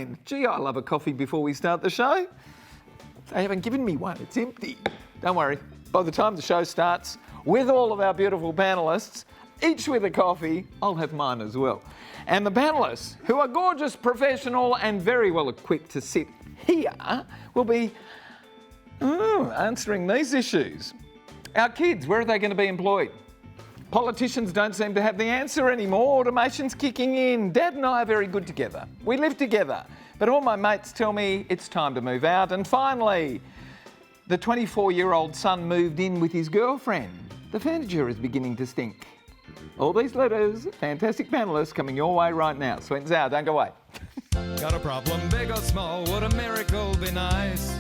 Louanne. Gee, I love a coffee before we start the show. They haven't given me one, it's empty. Don't worry, by the time the show starts, with all of our beautiful panellists, each with a coffee, I'll have mine as well. And the panellists, who are gorgeous, professional and very well equipped to sit here, will be answering these issues. Our kids, where are they going to be employed? Politicians don't seem to have the answer anymore. Automation's kicking in. Dad and I are very good together. We live together. But all my mates tell me it's time to move out. And finally, the 24-year-old son moved in with his girlfriend. The furniture is beginning to stink. All these letters, fantastic panellists coming your way right now. Sweet and sour, don't go away. Got a problem, big or small, would a miracle be nice?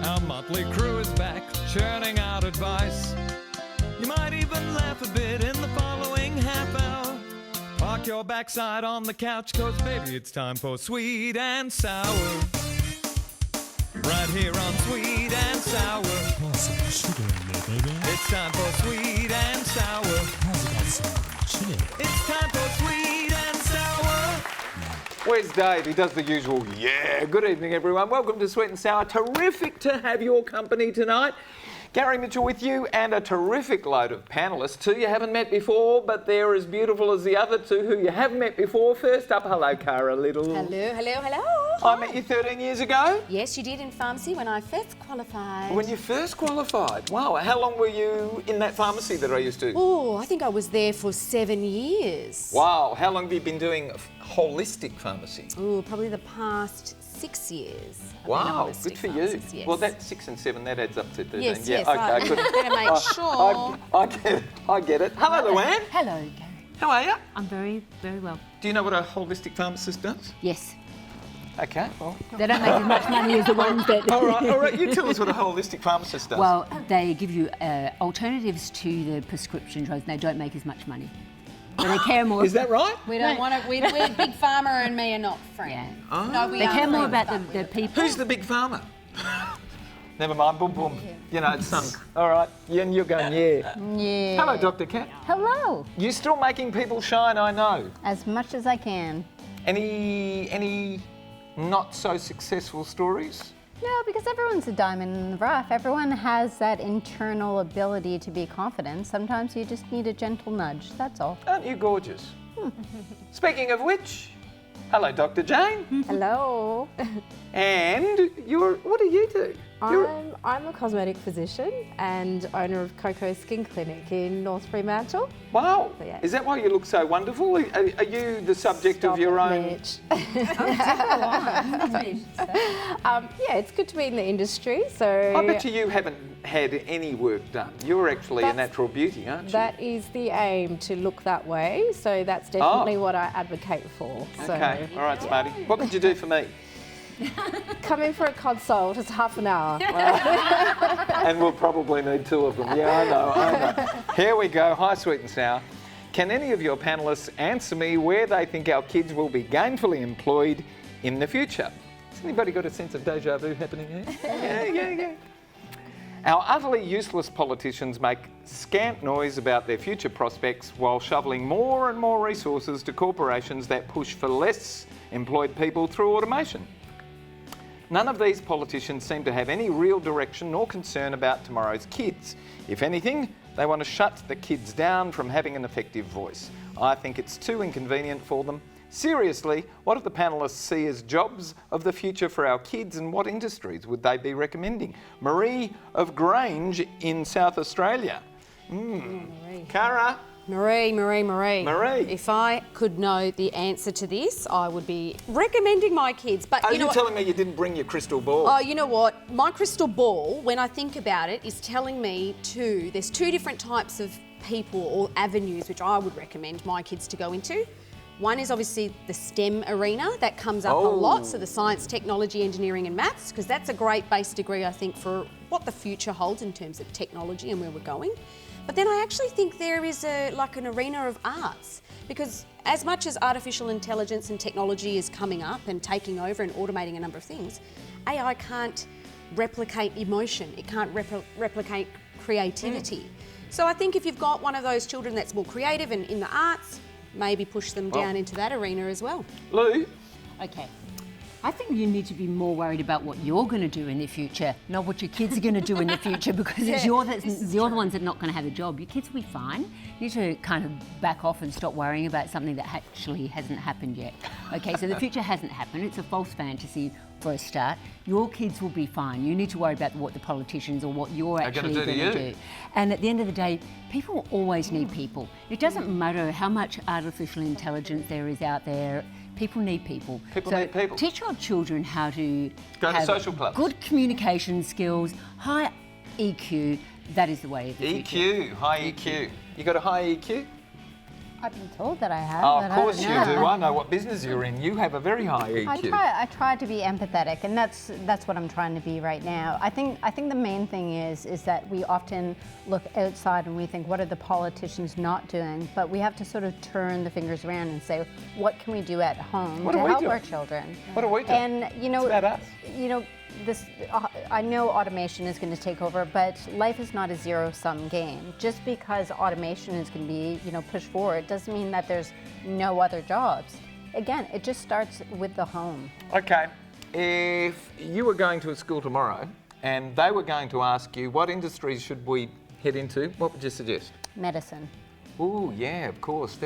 Our motley crew is back, churning out advice. You might even laugh a bit in the following half hour. Park your backside on the couch, cause baby it's time for Sweet and Sour. Right here on Sweet and Sour. Pour some sugar in there, baby. It's time for Sweet and Sour. How's it got some chili? It's time for Sweet and Sour. Where's Dave? He does the usual, yeah. Good evening, everyone. Welcome to Sweet and Sour. Terrific to have your company tonight. Gary Mitchell with you and a terrific load of panellists. Two you haven't met before, but they're as beautiful as the other two who you have met before. First up, hello, Cara Little. Hello. I met you 13 years ago. Yes, you did in pharmacy when I first qualified. When you first qualified. Wow, how long were you in that pharmacy that I used to? Oh, I think I was there for 7 years. Wow, how long have you been doing holistic pharmacy? Oh, probably the past 6 years. Wow, good for you. Yes. Well, that's 6 and 7, that adds up to 13. Yes, yeah, yes, okay, right. good. Better make sure. I get it. Hello, Louanne. Hello, Gary. How are you? I'm very, very well. Do you know what a holistic pharmacist does? Yes. Okay, well. They don't make as much money as the ones that... All right, you tell us what a holistic pharmacist does. Well, they give you alternatives to the prescription drugs. They don't make as much money. But they care more... Is that right? We don't want to... We're Big Pharma and me are not friends. Yeah. Oh. No, we They are care more friends, about but the people. Who's the big pharma? Never mind, boom, boom. You know, it's sunk. All right, and you're going, yeah. Yeah. Hello, Dr. Kat. Hello. You're still making people shine, I know. As much as I can. Any not so successful stories? No, because everyone's a diamond in the rough. Everyone has that internal ability to be confident. Sometimes you just need a gentle nudge, that's all. Aren't you gorgeous? Speaking of which, hello, Dr. Jane. Hello. And what do you do? I'm a cosmetic physician and owner of Coco Skin Clinic in North Fremantle. Wow. So, yeah. Is that why you look so wonderful? Are you the subject of your own? Mitch. Yeah, it's good to be in the industry. So I bet you haven't had any work done. You're actually a natural beauty, aren't you? that is the aim, to look that way. So that's definitely what I advocate for. Okay, So all right, Smarty. What could you do for me? come in for a consult. It's half an hour. And we'll probably need 2 of them. Yeah, I know. Here we go. Hi, Sweet and Sour. Can any of your panellists answer me where they think our kids will be gainfully employed in the future? Has anybody got a sense of deja vu happening here? Yeah. Our utterly useless politicians make scant noise about their future prospects while shoveling more and more resources to corporations that push for less employed people through automation. None of these politicians seem to have any real direction nor concern about tomorrow's kids. If anything, they want to shut the kids down from having an effective voice. I think it's too inconvenient for them. Seriously, what do the panellists see as jobs of the future for our kids, and what industries would they be recommending? Marie of Grange in South Australia. Cara? Marie. Marie. If I could know the answer to this, I would be recommending my kids. But Are you know you what? telling me you didn't bring your crystal ball? Oh, you know what? My crystal ball, when I think about it, is telling me there's 2 different types of people or avenues which I would recommend my kids to go into. One is obviously the STEM arena. That comes up a lot, so the science, technology, engineering and maths, because that's a great base degree, I think, for what the future holds in terms of technology and where we're going. But then I actually think there is an arena of arts, because as much as artificial intelligence and technology is coming up and taking over and automating a number of things, AI can't replicate emotion. It can't replicate creativity. So I think if you've got one of those children that's more creative and in the arts, maybe push them down into that arena as well. Lou? Okay. I think you need to be more worried about what you're going to do in the future, not what your kids are going to do in the future, because you're the ones that are not going to have a job. Your kids will be fine. You need to kind of back off and stop worrying about something that actually hasn't happened yet. Okay, so the future hasn't happened. It's a false fantasy for a start. Your kids will be fine. You need to worry about what the politicians or what you're actually going to do. And at the end of the day, people always need people. It doesn't matter how much artificial intelligence there is out there. People need people. People need people. Teach your children how to Go to have social clubs. good communication skills, high EQ. That is the way of the future. High EQ. You got a high EQ? I've been told that I have. Oh, but of course you I don't do. know. I know what business you're in. You have a very high EQ. I try to be empathetic, and that's what I'm trying to be right now. I think the main thing is that we often look outside and we think, what are the politicians not doing? But we have to sort of turn the fingers around and say, what can we do at home to help our children? What are we doing? And It's about us. I know automation is going to take over, but life is not a zero-sum game. Just because automation is going to be, pushed forward doesn't mean that there's no other jobs. Again, it just starts with the home. Okay, if you were going to a school tomorrow and they were going to ask you what industries should we head into, what would you suggest? Medicine. Oh, yeah, of course.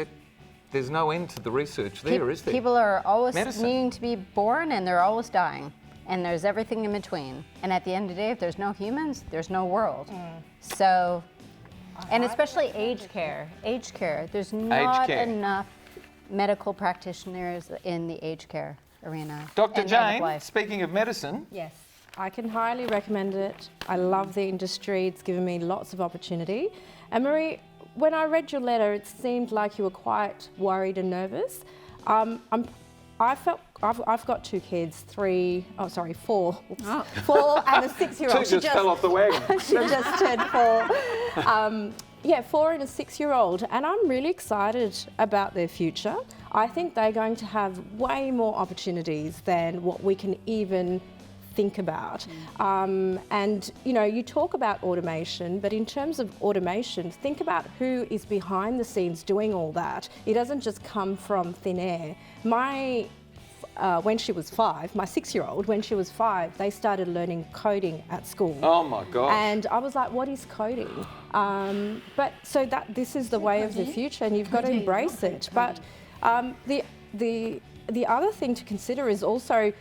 There's no end to the research there, is there? People are always Medicine. needing to be born and they're always dying. And there's everything in between. And at the end of the day, if there's no humans, there's no world. So, and especially aged care. Aged care. There's not enough medical practitioners in the aged care arena. Dr. and end of Jane, life. speaking of medicine, Yes, I can highly recommend it. I love the industry. It's given me lots of opportunity. And Marie, when I read your letter, it seemed like you were quite worried and nervous. I've got two kids, 4 and a 6-year-old. two just fell off the wagon. She just turned 4. 4 and a 6-year-old, and I'm really excited about their future. I think they're going to have way more opportunities than what we can even think about. And you talk about automation, but in terms of automation, think about who is behind the scenes doing all that. It doesn't just come from thin air. When she was 5, my 6-year-old, when she was 5, they started learning coding at school. Oh my gosh. And I was like, what is coding? But so this is the way of the future, and you've got to embrace it. But the other thing to consider is also,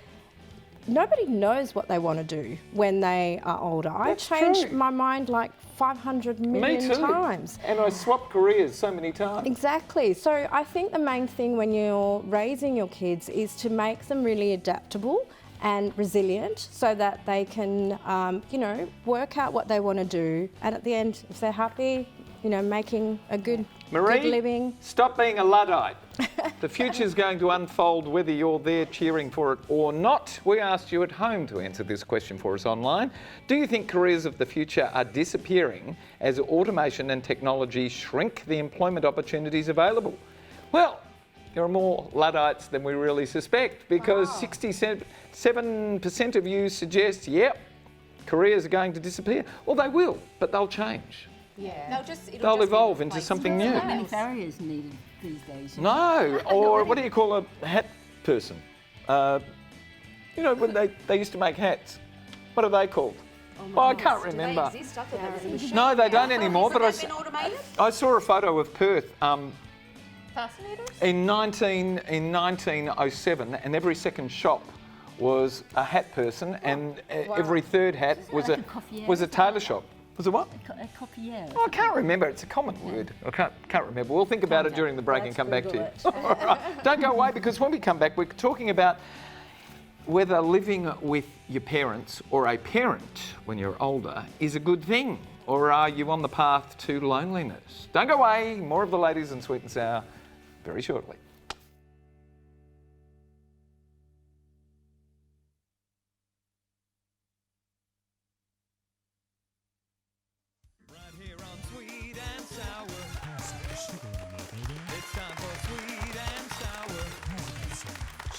nobody knows what they want to do when they are older. That's I changed true. my mind like 500 million times. And I swapped careers so many times. Exactly. So I think the main thing when you're raising your kids is to make them really adaptable and resilient so that they can, work out what they want to do. And at the end, if they're happy, making a good living. Stop being a Luddite. The future's going to unfold whether you're there cheering for it or not. We asked you at home to answer this question for us online. Do you think careers of the future are disappearing as automation and technology shrink the employment opportunities available? Well, there are more Luddites than we really suspect, because 67% of you suggest, yep, careers are going to disappear. Well, they will, but they'll change. Yeah. They'll evolve into something new. Not many farriers needed these days. No, or what do you call a hat person? When they used to make hats. What are they called? I can't remember. Do they exist? I thought that was a machine. No, they don't anymore. But Hasn't that been automated? I saw a photo of Perth Fascinators? in 1907, and every second shop was a hat person, and every third hat was like a a coiffure? was a tailor shop. Was it what? A copier. Oh, I can't remember. It's a common word. I can't remember. We'll think about it during the break and come back to you. All right. Don't go away, because when we come back, we're talking about whether living with your parents or a parent when you're older is a good thing, or are you on the path to loneliness? Don't go away. More of the ladies in Sweet and Sour very shortly. Right here on Sweet and Sour. Have some sugar in there, baby. It's time for Sweet and Sour. Have some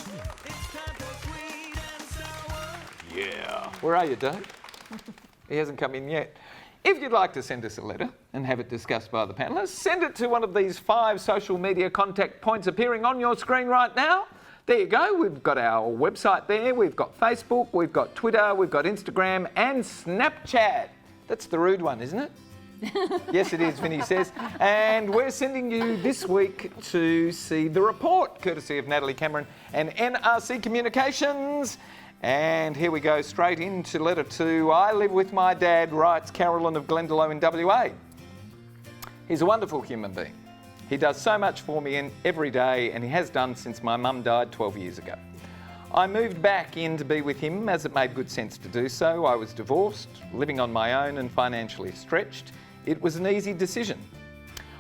sugar. It's time for Sweet and Sour. Yeah. Where are you, Dave? He hasn't come in yet. If you'd like to send us a letter and have it discussed by the panellists, send it to one of these 5 social media contact points appearing on your screen right now. There you go. We've got our website there. We've got Facebook, we've got Twitter, we've got Instagram and Snapchat. That's the rude one, isn't it? Yes, it is, Vinny says. And we're sending you this week to see The Report, courtesy of Natalie Cameron and NRC Communications. And here we go straight into letter 2. I live with my dad, writes Carolyn of Glendalough in WA. He's a wonderful human being. He does so much for me every day, and he has done since my mum died 12 years ago. I moved back in to be with him as it made good sense to do so. I was divorced, living on my own and financially stretched. It was an easy decision.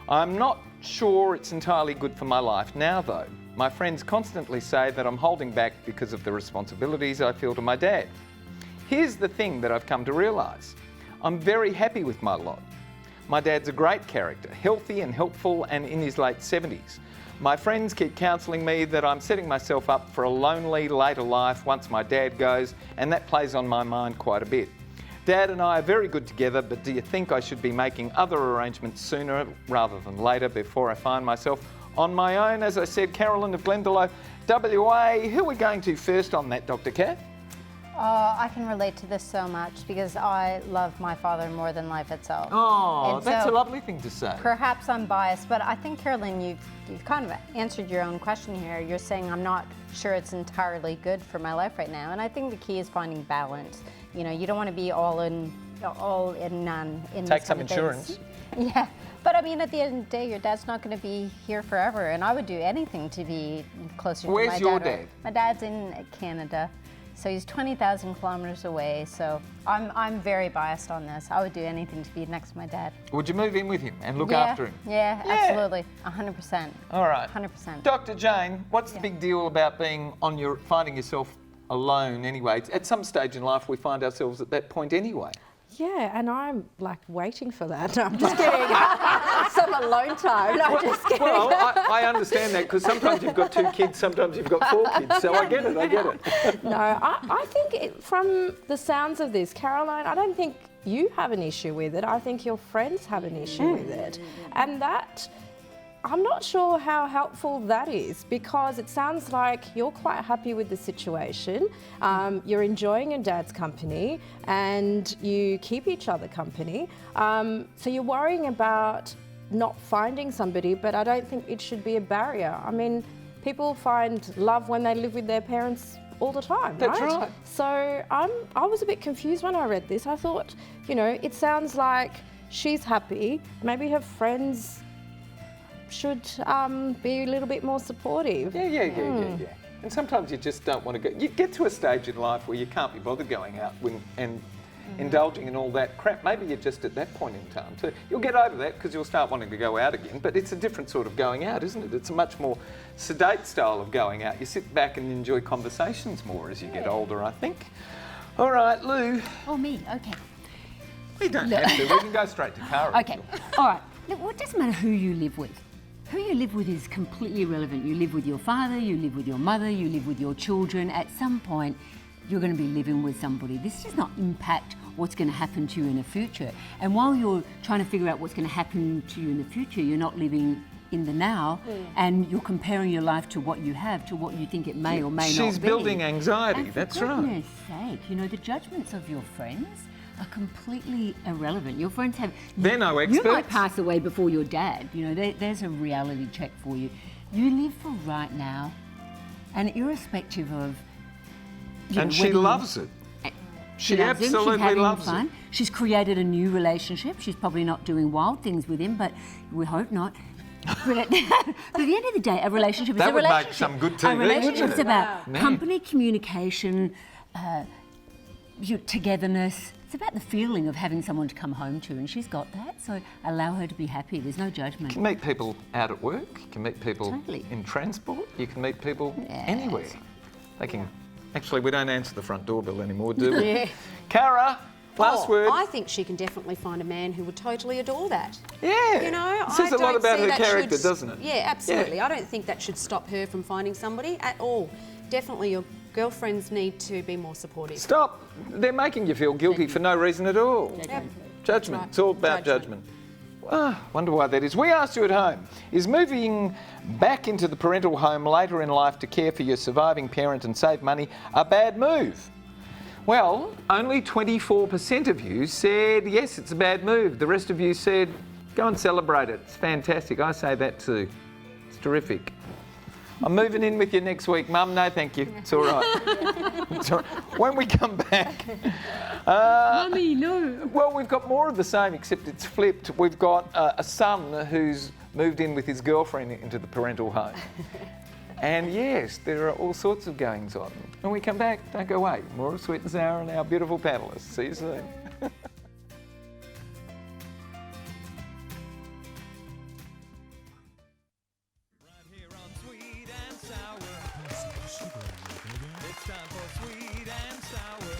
I'm not sure it's entirely good for my life now though. My friends constantly say that I'm holding back because of the responsibilities I feel to my dad. Here's the thing that I've come to realise. I'm very happy with my lot. My dad's a great character, healthy and helpful and in his late 70s. My friends keep counselling me that I'm setting myself up for a lonely later life once my dad goes, and that plays on my mind quite a bit. Dad and I are very good together, but do you think I should be making other arrangements sooner rather than later before I find myself on my own? As I said, Carolyn of Glendalough, WA. Who are we going to first on that, Dr. Kath? I can relate to this so much because I love my father more than life itself. Oh, And that's so a lovely thing to say. Perhaps I'm biased, but I think, Carolyn, you've kind of answered your own question here. You're saying I'm not sure it's entirely good for my life right now, and I think the key is finding balance. You know, you don't want to be all in, none. Take some insurance. Yeah, but I mean, at the end of the day, your dad's not going to be here forever, and I would do anything to be closer to my dad. Where's your dad? My dad's in Canada. So he's 20,000 kilometers away, so I'm very biased on this. I would do anything to be next to my dad. Would you move in with him and look after him? Yeah, absolutely, 100%. All right. 100%. Dr. Jane, what's the big deal about finding yourself alone anyway? At some stage in life, we find ourselves at that point anyway. Yeah, and I'm like waiting for that. No, I'm just kidding. Some alone time. No, I'm just kidding. Well, I understand that because sometimes you've got 2 kids, sometimes you've got 4 kids, so I get it. No, I think from the sounds of this, Caroline, I don't think you have an issue with it. I think your friends have an issue with it. And that, I'm not sure how helpful that is because it sounds like you're quite happy with the situation. You're enjoying your dad's company and you keep each other company. So you're worrying about not finding somebody, but I don't think it should be a barrier. I mean, people find love when they live with their parents all the time, That's right. So I was a bit confused when I read this. I thought, you know, it sounds like she's happy. Maybe her friends should be a little bit more supportive. Yeah. And sometimes you just don't want to go. You get to a stage in life where you can't be bothered going out and indulging in all that crap. Maybe you're just at that point in time too. You'll get over that because you'll start wanting to go out again, but it's a different sort of going out, isn't it? It's a much more sedate style of going out. You sit back and enjoy conversations more as you get older, I think. All right, Lou. Oh, me, okay. We don't have to. We can go straight to Cara. Okay, all right. Look, it doesn't matter who you live with. Who you live with is completely irrelevant. You live with your father, you live with your mother, you live with your children. At some point, you're going to be living with somebody. This does not impact what's going to happen to you in the future. And while you're trying to figure out what's going to happen to you in the future, you're not living in the now, and you're comparing your life to what you have, to what you think it may or may not be. She's building anxiety, that's right. For goodness sake, you know, the judgments of your friends are completely irrelevant. Your friends have... They're no experts. You might pass away before your dad. You know, there's a reality check for you. You live for right now, and irrespective of... And she loves it. She absolutely loves it. She's created a new relationship. She's probably not doing wild things with him, but we hope not. But at the end of the day, a relationship is a relationship. That would make some good TV, A relationship's wouldn't it? about company, communication, togetherness. It's about the feeling of having someone to come home to, and she's got that, so allow her to be happy. There's no judgment. You can meet people out at work, you can meet people Totally. in transport, you can meet people anywhere. They can... Actually, we don't answer the front doorbell anymore, do we? Yeah. Cara, last word. I think she can definitely find a man who would totally adore that. Yeah. You know, It says I a lot don't about see her that character, should- doesn't it? Yeah, absolutely. Yeah. I don't think that should stop her from finding somebody at all. Definitely, your girlfriends need to be more supportive. Stop. They're making you feel guilty for no reason at all. Yep. Judgment. Right. It's all about judgment. Wonder why that is. We asked you at home, is moving back into the parental home later in life to care for your surviving parent and save money a bad move? Well, only 24% of you said yes, it's a bad move. The rest of you said go and celebrate it. It's fantastic. I say that too. It's terrific. I'm moving in with you next week, Mum. No, thank you. It's all right. It's all right. When we come back... Mummy, no. Well, we've got more of the same, except it's flipped. We've got a son who's moved in with his girlfriend into the parental home. And yes, there are all sorts of goings on. When we come back, don't go away. More of Sweet and Sour and our beautiful panellists. See you soon. Right here on Sweet and Sour. It's time for Sweet and Sour.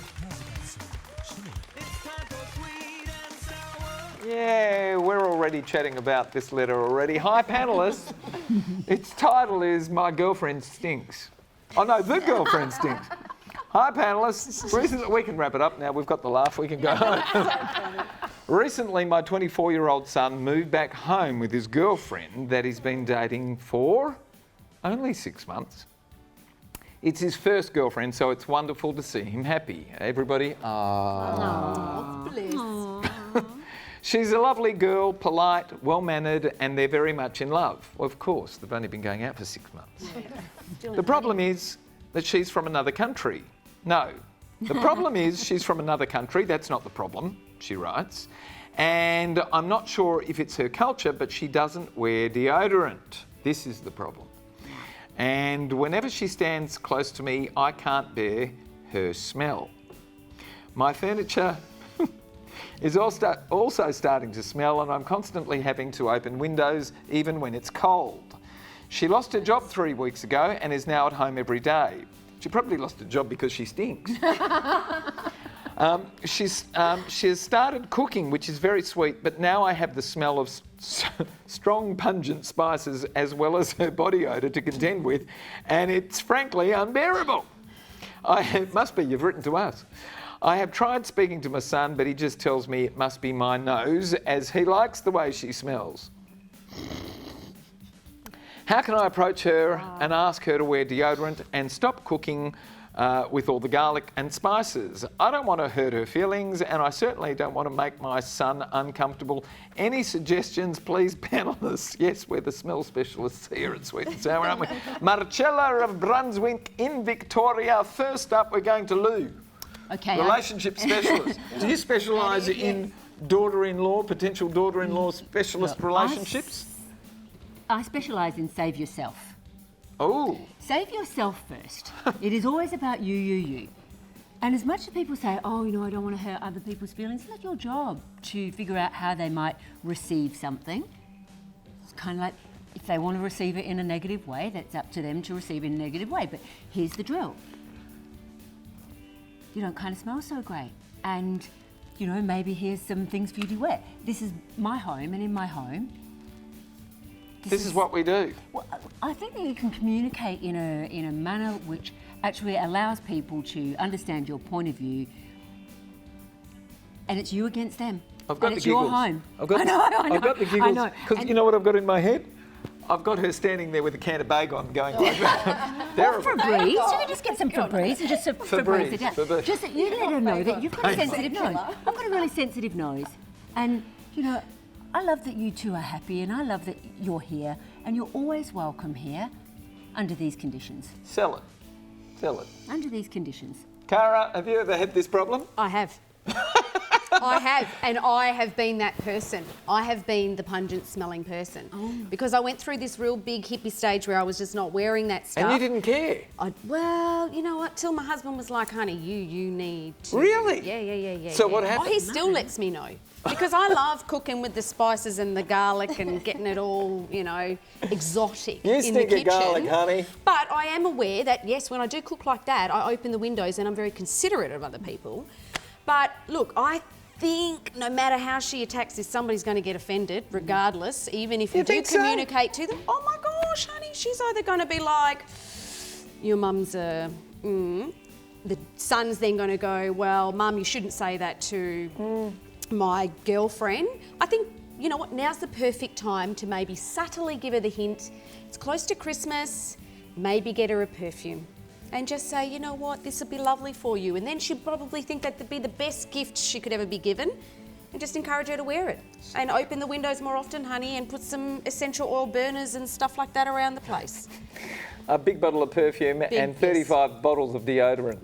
It's time for Sweet and Sour. Yeah, we're already chatting about this letter already. Hi, panellists. Its title is My Girlfriend Stinks. Oh no, The Girlfriend Stinks. Hi, panellists. Recently, we can wrap it up now. We've got the laugh. We can go home. Recently, my 24-year-old son moved back home with his girlfriend that he's been dating for only 6 months. It's his first girlfriend, so it's wonderful to see him happy. Everybody, She's a lovely girl, polite, well-mannered, and they're very much in love. Well, of course, they've only been going out for 6 months. The problem is that she's from another country. No, the problem is she's from another country. That's not the problem, she writes. And I'm not sure if it's her culture, but she doesn't wear deodorant. This is the problem. And whenever she stands close to me, I can't bear her smell. My furniture is also starting to smell, and I'm constantly having to open windows even when it's cold. She lost her job 3 weeks ago and is now at home every day. She probably lost her job because she stinks. She has started cooking, which is very sweet, but now I have the smell of strong, pungent spices as well as her body odour to contend with, and it's frankly unbearable. It must be, you've written to us. I have tried speaking to my son, but he just tells me it must be my nose, as he likes the way she smells. How can I approach her and ask her to wear deodorant and stop cooking with all the garlic and spices? I don't want to hurt her feelings, and I certainly don't want to make my son uncomfortable. Any suggestions, please, panellists? Yes, we're the smell specialists here at Sweet and Sour, aren't we? Marcella of Brunswick in Victoria. First up, we're going to Lou. Okay. Relationship specialist. Do you specialise in daughter-in-law, potential daughter-in-law specialist relationships? I specialise in save yourself. Oh. Save yourself first. It is always about you. And as much as people say, oh, you know, I don't want to hurt other people's feelings, it's not your job to figure out how they might receive something. It's kind of like if they want to receive it in a negative way, that's up to them to receive it in a negative way. But here's the drill. You don't kind of smell so great. And, you know, maybe here's some things for you to wear. This is my home, and in my home, This is what we do. well, I think that you can communicate in a manner which actually allows people to understand your point of view, and it's you against them. I've got and the it's giggles. your home. I've got I the giggles. I know. Because you know what I've got in my head? I've got her standing there with a can of Baygon going like that. Febreze. You can just get some Febreze and just Febreze it down. Febreze. Just you let her know that you've got a sensitive nose. I've got a really sensitive nose, and you know, I love that you two are happy, and I love that you're here, and you're always welcome here, under these conditions. Sell it. Sell it. Under these conditions. Cara, have you ever had this problem? I have. I have, and I have been that person. I have been the pungent smelling person. Because I went through this real big hippie stage where I was just not wearing that stuff. And you didn't care? Well, you know what, till my husband was like, honey, you need to. Really? Yeah. So what happened? Oh, he still lets me know. Because I love cooking with the spices and the garlic and getting it all, you know, exotic You in the stink kitchen. of garlic, honey. But I am aware that, yes, when I do cook like that, I open the windows and I'm very considerate of other people. But look, I think no matter how she attacks this, somebody's going to get offended regardless, even if you do communicate to them. Oh my gosh, honey, she's either going to be like, your mum's a... The son's then going to go, well, mum, you shouldn't say that to my girlfriend. I think you know what, now's the perfect time to maybe subtly give her the hint. It's close to Christmas, maybe get her a perfume. And just say, you know what, this will be lovely for you. And then she'll probably think that would be the best gift she could ever be given. And just encourage her to wear it. And open the windows more often, honey, and put some essential oil burners and stuff like that around the place. A big bottle of perfume and 35 bottles of deodorant.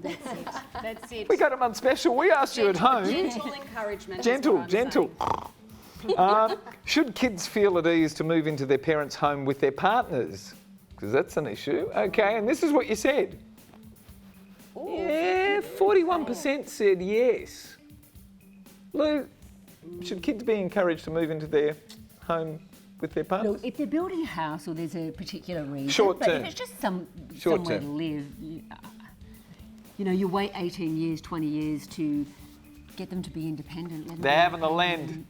That's it. We got them on special. We asked you at home. Gentle encouragement. is Gentle, what I'm gentle. saying. Should kids feel at ease to move into their parents' home with their partners? Because that's an issue. Okay, and this is what you said. Yeah, 41% said yes. Lou, should kids be encouraged to move into their home with their partners? Look, if they're building a house or there's a particular reason, Short but term. if it's just Short somewhere term. to live, you know, you wait 18 years, 20 years to get them to be independent. let them They're be having a lend.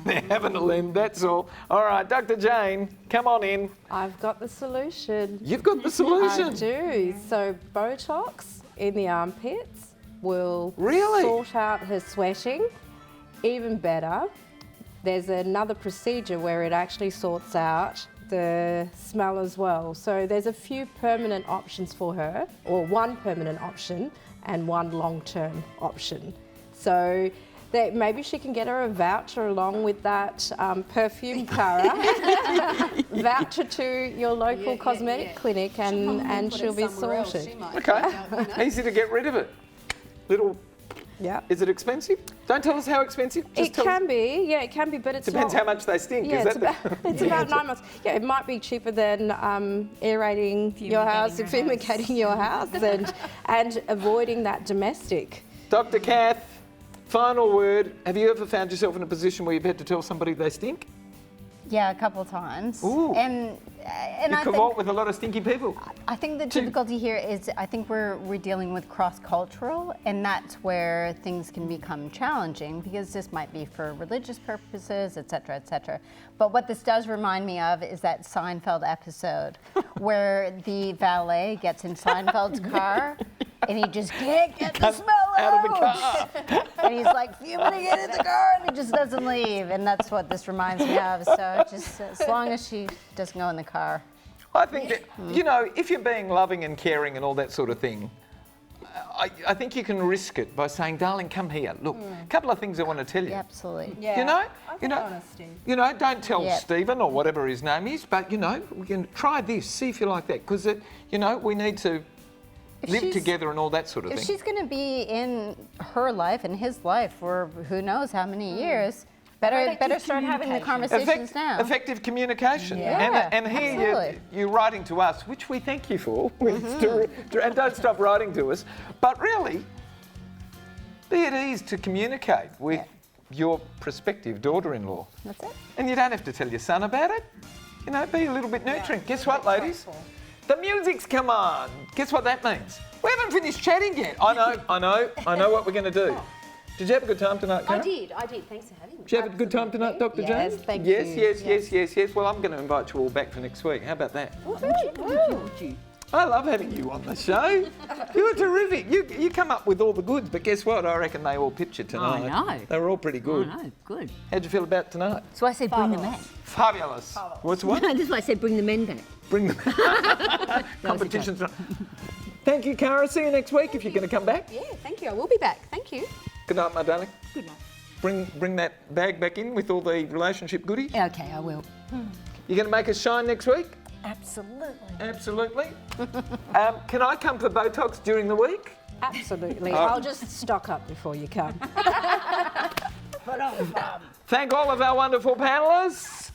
They're having a lend, that's all. All right, Dr. Jane, come on in. I've got the solution. You've got the I solution. do. So Botox in the armpits will Really? sort out her sweating. Even better, there's another procedure where it actually sorts out the smell as well. So there's a few permanent options for her, or one permanent option and one long-term option. So that maybe she can get her a voucher along with that perfume, Cara. Voucher to your local cosmetic clinic and she'll be sorted. Okay, easy to get rid of it. Little, Yeah. is it expensive? Don't tell us how expensive. Just It tell can us. be, yeah, it can be, but it's Depends not, how much they stink. Yeah, is it's that about, it's about 9 months. Yeah, it might be cheaper than aerating your house and fumigating your house and avoiding that domestic. Dr. Kath, final word. Have you ever found yourself in a position where you've had to tell somebody they stink? Yeah, a couple times. Ooh. And You I cavort think, with a lot of stinky people. I think the difficulty here is I think we're dealing with cross-cultural, and that's where things can become challenging because this might be for religious purposes, et cetera, et cetera. But what this does remind me of is that Seinfeld episode where the valet gets in Seinfeld's car and he just can't get the smell out of the car. And he's like fuming it in the car and he just doesn't leave. And that's what this reminds me of. So just as long as she doesn't go in the car. I think that, you know, if you're being loving and caring and all that sort of thing, I think you can risk it by saying, darling, come here. Look, a couple of things I want to tell you. Absolutely. You know, Honesty. you know, don't tell Yep. Stephen or whatever his name is, but you know, we can try this, see if you like that, because you know, we need to live she's- together and all that sort of If thing. she's going to be in her life and his life for who knows how many years, better start having the conversations now. Effective communication. Yeah, And here absolutely. you're writing to us, which we thank you for, and don't stop writing to us. But really, be at ease to communicate with your prospective daughter-in-law. That's it. And you don't have to tell your son about it. You know, be a little bit nurturing. Guess what, ladies? The music's come on. Guess what that means? We haven't finished chatting yet. I know what we're going to do. Did you have a good time tonight, Cara? I did. Thanks for having me. Did you have a good time tonight, Dr. Yes, Jones? thank yes, you. Yes. Well, I'm going to invite you all back for next week. How about that? Woo. I love having you on the show. You're terrific. You come up with all the goods, but guess what? I reckon they all pipped you tonight. I know. They were all pretty good. I know, good. How'd you feel about tonight? So I said bring the men. Fabulous. What's what? That's why I said bring the men back. Bring them. Competitions. Thank you, Cara. See you next week if you're going to come back. Yeah, thank you. I will be back. Thank you. Good night, my darling. Good night. Bring that bag back in with all the relationship goodies. Okay, I will. You're going to make us shine next week? Absolutely. Absolutely. Can I come for Botox during the week? Absolutely. I'll just stock up before you come. Thank all of our wonderful panellists.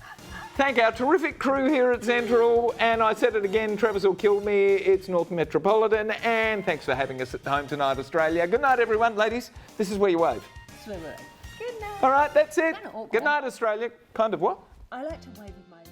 Thank our terrific crew here at Central. And I said it again, Travis will kill me. It's North Metropolitan. And thanks for having us at home tonight, Australia. Good night, everyone. Ladies, this is where you wave. Good night. All right, that's it. Kinda awkward. Good night, Australia. Kind of what? I like to wave with my